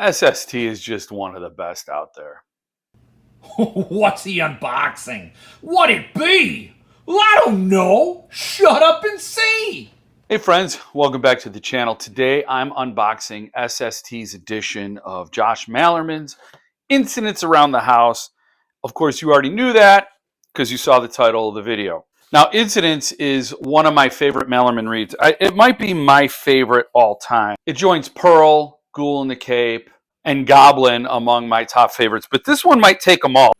SST is just one of the best out there. What's he unboxing? What'd it be? Well, I don't know. Shut up and see. Hey friends, welcome back to the channel. Today I'm unboxing SST's edition of Josh Malerman's Incidents Around the House. Of course, you already knew that because you saw the title of the video. Now, Incidents is one of my favorite Malerman reads. It might be my favorite all time. It joins Pearl, Ghoul in the Cape, and Goblin among my top favorites, but this one might take them all.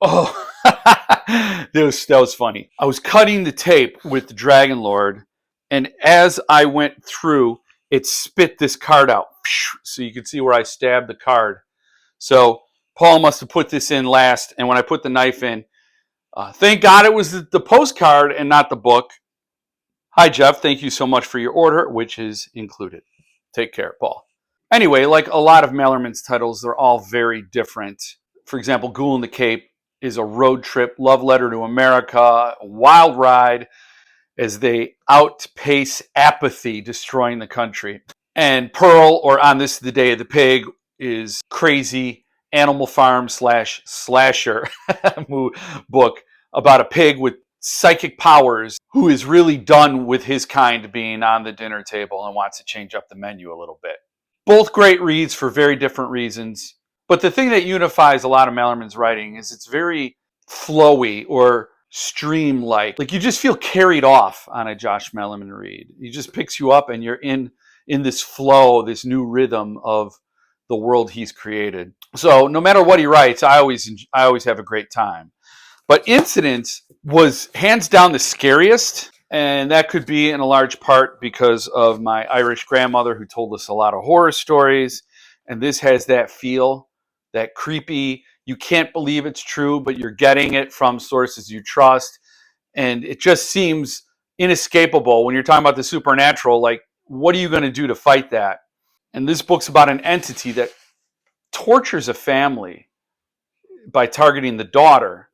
Oh, that was funny. I was cutting the tape with the Dragon Lord, and as I went through, it spit this card out. So you can see where I stabbed the card. So Paul must have put this in last, and when I put the knife in, thank God it was the postcard and not the book. Hi, Jeff. Thank you so much for your order, which is included. Take care, Paul. Anyway, like a lot of Malerman's titles, they're all very different. For example, Ghoul in the Cape is a road trip, love letter to America, a wild ride as they outpace apathy, destroying the country. And Pearl, or On This the Day of the Pig, is crazy Animal Farm / slasher book about a pig with psychic powers who is really done with his kind being on the dinner table and wants to change up the menu a little bit. Both great reads for very different reasons. But the thing that unifies a lot of Malerman's writing is it's very flowy or stream-like. Like you just feel carried off on a Josh Malerman read. He just picks you up and you're in this flow, this new rhythm of the world he's created. So no matter what he writes, I always have a great time. But Incidents was hands down the scariest. And that could be in a large part because of my Irish grandmother who told us a lot of horror stories. And this has that feel, that creepy, you can't believe it's true, but you're getting it from sources you trust. And it just seems inescapable when you're talking about the supernatural. Like, what are you going to do to fight that? And this book's about an entity that tortures a family by targeting the daughter.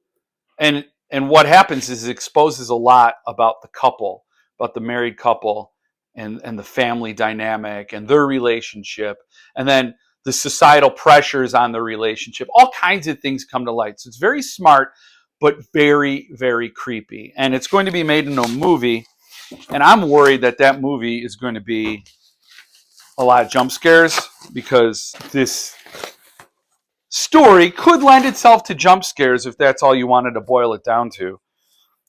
And what happens is it exposes a lot about the couple, about the married couple and the family dynamic and their relationship. And then the societal pressures on the relationship. All kinds of things come to light. So it's very smart, but very, very creepy. And it's going to be made into a movie. And I'm worried that that movie is going to be a lot of jump scares because this story could lend itself to jump scares if that's all you wanted to boil it down to.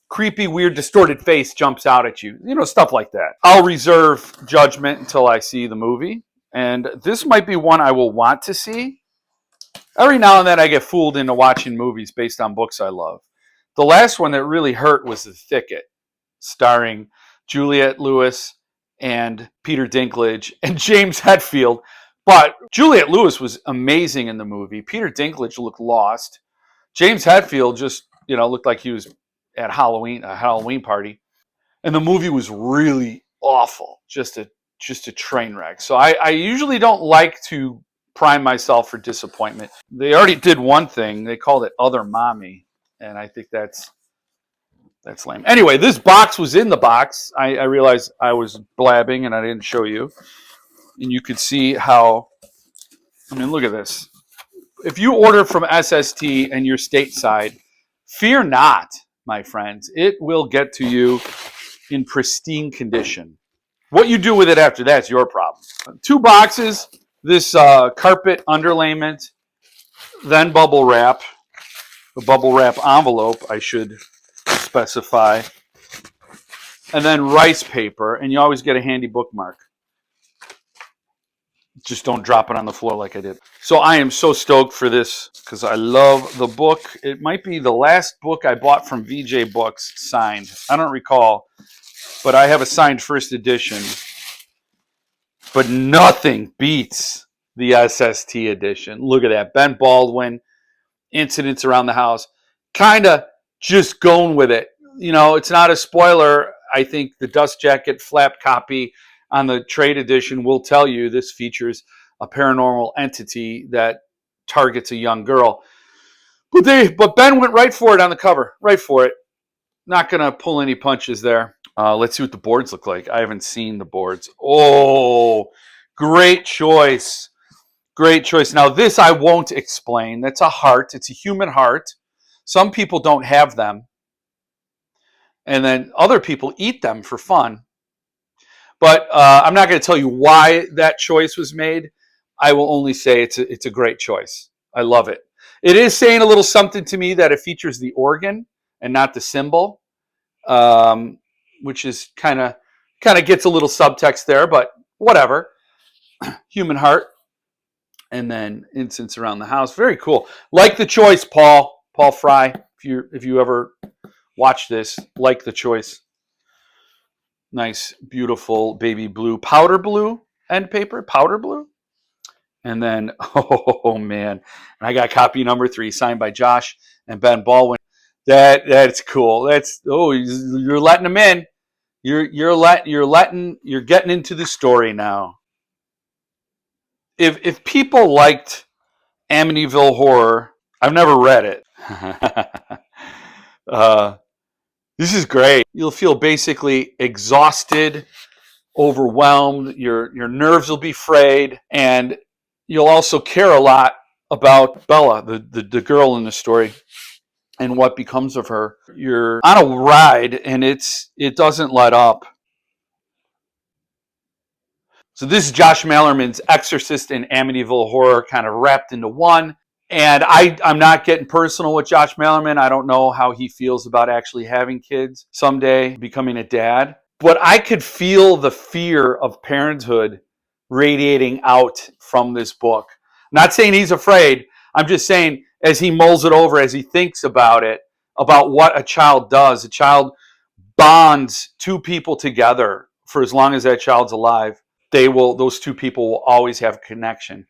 Creepy, weird, distorted face jumps out at you. You know, stuff like that. I'll reserve judgment until I see the movie. And this might be one I will want to see. Every now and then I get fooled into watching movies based on books I love. The last one that really hurt was The Thicket, starring Juliette Lewis and Peter Dinklage and James Hetfield. But Juliette Lewis was amazing in the movie. Peter Dinklage looked lost. James Hetfield just, looked like he was at a Halloween party. And the movie was really awful. Just a train wreck. So I usually don't like to prime myself for disappointment. They already did one thing. They called it Other Mommy. And I think that's lame. Anyway, this box was in the box. I realized I was blabbing and I didn't show you. And you could see how, look at this. If you order from SST and you're stateside, fear not, my friends. It will get to you in pristine condition. What you do with it after that's your problem. 2 boxes, this carpet underlayment, then bubble wrap. The bubble wrap envelope, I should specify. And then rice paper, and you always get a handy bookmark. Just don't drop it on the floor like I did. So I am so stoked for this because I love the book. It might be the last book I bought from VJ Books signed. I don't recall, but I have a signed first edition. But nothing beats the SST edition. Look at that. Ben Baldwin, Incidents Around the House. Kind of just going with it. It's not a spoiler. I think the dust jacket flap copy on the trade edition will tell you this features a paranormal entity that targets a young girl. But Ben went right for it on the cover. Right for it. Not going to pull any punches there. Let's see what the boards look like. I haven't seen the boards. Oh, great choice. Great choice. Now, this I won't explain. That's a heart. It's a human heart. Some people don't have them. And then other people eat them for fun. But I'm not going to tell you why that choice was made. I will only say it's a great choice. I love it. It is saying a little something to me that it features the organ and not the symbol, which is kind of gets a little subtext there, but whatever. Human heart, and then incense around the house. Very cool. Like the choice, Paul Fry. If you ever watch this, like the choice. Nice, beautiful baby blue, powder blue end paper, powder blue. And then, oh man, and I got copy number 3 signed by Josh and Ben Baldwin. That's cool. You're letting them in. You're getting into the story now. If people liked Amityville Horror, I've never read it. This is great. You'll feel basically exhausted, overwhelmed. Your nerves will be frayed, and you'll also care a lot about Bella, the girl in the story, and what becomes of her. You're on a ride, and it doesn't let up. So this is Josh Malerman's Exorcist and Amityville Horror kind of wrapped into one. And I'm not getting personal with Josh Malerman. I don't know how he feels about actually having kids someday, becoming a dad. But I could feel the fear of parenthood radiating out from this book. I'm not saying he's afraid. I'm just saying as he mulls it over, as he thinks about it, about what a child does. A child bonds two people together for as long as that child's alive. Those two people will always have a connection.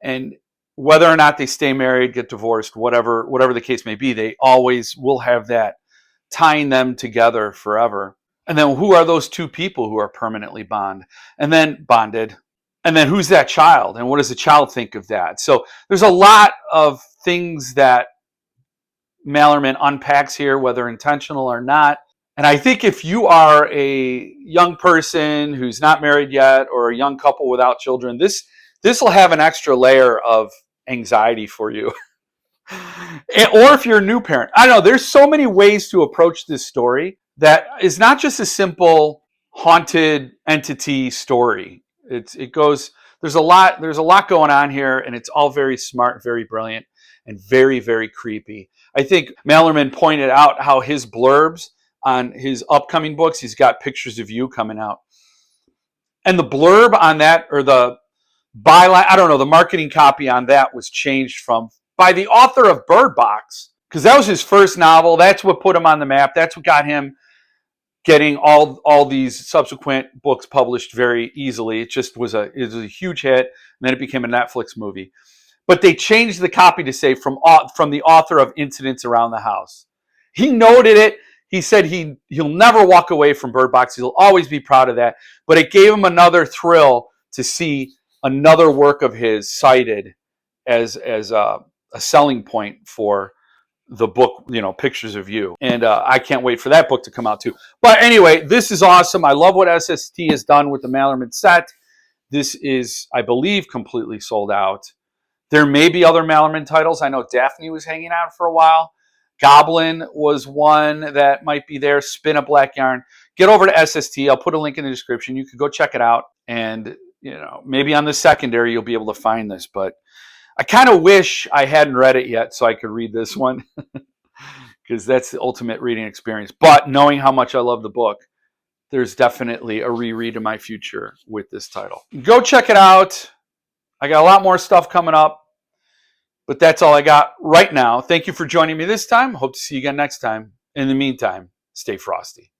And whether or not they stay married, get divorced, whatever the case may be, they always will have that tying them together forever. And then who are those two people who are permanently bonded? And then who's that child? And what does the child think of that? So there's a lot of things that Malerman unpacks here, whether intentional or not. And I think if you are a young person who's not married yet, or a young couple without children, this will have an extra layer of anxiety for you. Or if you're a new parent. I don't know, there's so many ways to approach this story that is not just a simple haunted entity story. There's a lot going on here, and it's all very smart, very brilliant, and very, very creepy. I think Malerman pointed out how his blurbs on his upcoming books, he's got pictures of you coming out. And the blurb on that, or the byline, I don't know, the marketing copy on that was changed by the author of Bird Box, because that was his first novel. That's what put him on the map. That's what got him getting all these subsequent books published very easily. It was a huge hit, and then it became a Netflix movie. But they changed the copy to say from the author of Incidents Around the House. He noted it. He said he'll never walk away from Bird Box. He'll always be proud of that. But it gave him another thrill to see another work of his cited as a selling point for the book, Pictures of You. And I can't wait for that book to come out too. But anyway, this is awesome. I love what SST has done with the Malerman set. This is, I believe, completely sold out. There may be other Malerman titles. I know Daphne was hanging out for a while. Goblin was one that might be there. Spin a Black Yarn. Get over to SST. I'll put a link in the description. You can go check it out. And, maybe on the secondary you'll be able to find this. But I kind of wish I hadn't read it yet so I could read this one, because that's the ultimate reading experience. But knowing how much I love the book, there's definitely a reread in my future with this title. Go check it out. I got a lot more stuff coming up, but that's all I got right now. Thank you for joining me this time. Hope to see you again next time. In the meantime, stay frosty.